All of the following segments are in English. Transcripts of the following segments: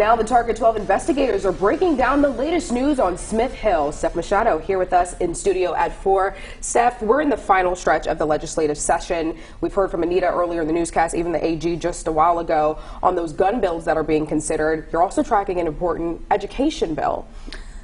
Now the Target 12 investigators are breaking down the latest news on Smith Hill. Steph Machado here with us in studio at 4. Steph, we're in the final stretch of the legislative session. We've heard from Anita earlier in the newscast, even the AG just a while ago, on those gun bills that are being considered. You're also tracking an important education bill.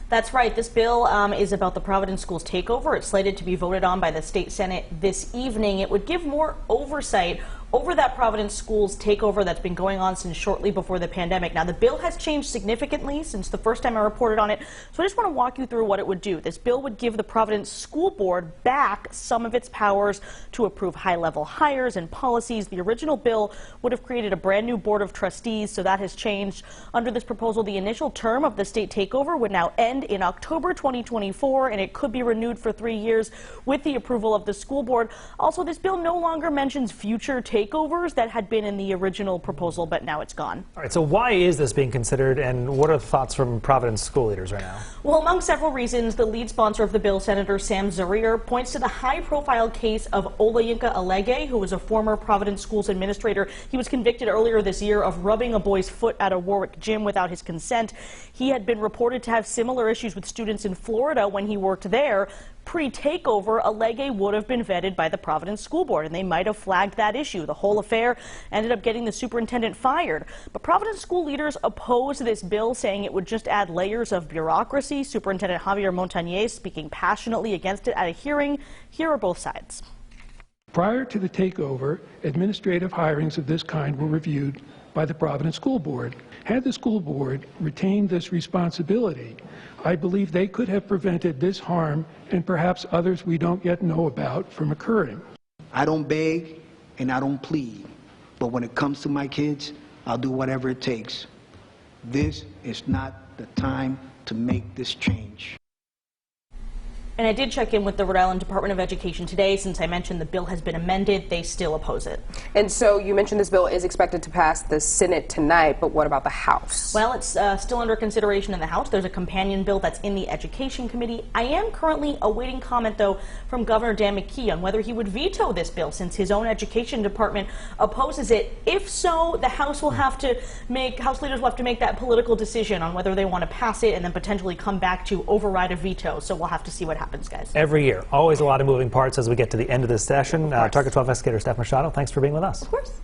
That's right. This bill is about the Providence School's takeover. It's slated to be voted on by the state Senate this evening. It would give more oversight over that Providence School's takeover that's been going on since shortly before the pandemic. Now, the bill has changed significantly since the first time I reported on it, so I just want to walk you through what it would do. This bill would give the Providence School Board back some of its powers to approve high-level hires and policies. The original bill would have created a brand new board of trustees, so that has changed. Under this proposal, the initial term of the state takeover would now end in October 2024, and it could be renewed for 3 years with the approval of the school board. Also, this bill no longer mentions future takeovers that had been in the original proposal, but now it's gone. All right, so why is this being considered, and what are the thoughts from Providence school leaders right now? Well, among several reasons, the lead sponsor of the bill, Senator Sam Zurier, points to the high-profile case of Olayinka Alege, who was a former Providence Schools administrator. He was convicted earlier this year of rubbing a boy's foot at a Warwick gym without his consent. He had been reported to have similar issues with students in Florida when he worked there. Pre-takeover, Alege would have been vetted by the Providence School Board, and they might have flagged that issue. The whole affair ended up getting the superintendent fired. But Providence school leaders opposed this bill, saying it would just add layers of bureaucracy. Superintendent Javier Montañez speaking passionately against it at a hearing. Here are both sides. Prior to the takeover, administrative hirings of this kind were reviewed by the Providence School Board. Had the school board retained this responsibility, I believe they could have prevented this harm and perhaps others we don't yet know about from occurring. I don't beg and I don't plead, but when it comes to my kids, I'll do whatever it takes. This is not the time to make this change. And I did check in with the Rhode Island Department of Education today. Since I mentioned the bill has been amended, they still oppose it. And so you mentioned this bill is expected to pass the Senate tonight, but what about the House? Well, it's still under consideration in the House. There's a companion bill that's in the Education Committee. I am currently awaiting comment, though, from Governor Dan McKee on whether he would veto this bill since his own Education Department opposes it. If so, the House will have to House leaders will have to make that political decision on whether they want to pass it and then potentially come back to override a veto. So we'll have to see what happens. Guys. Every year. Always a lot of moving parts as we get to the end of this session. Target 12 investigator Steph Machado, thanks for being with us. Of course.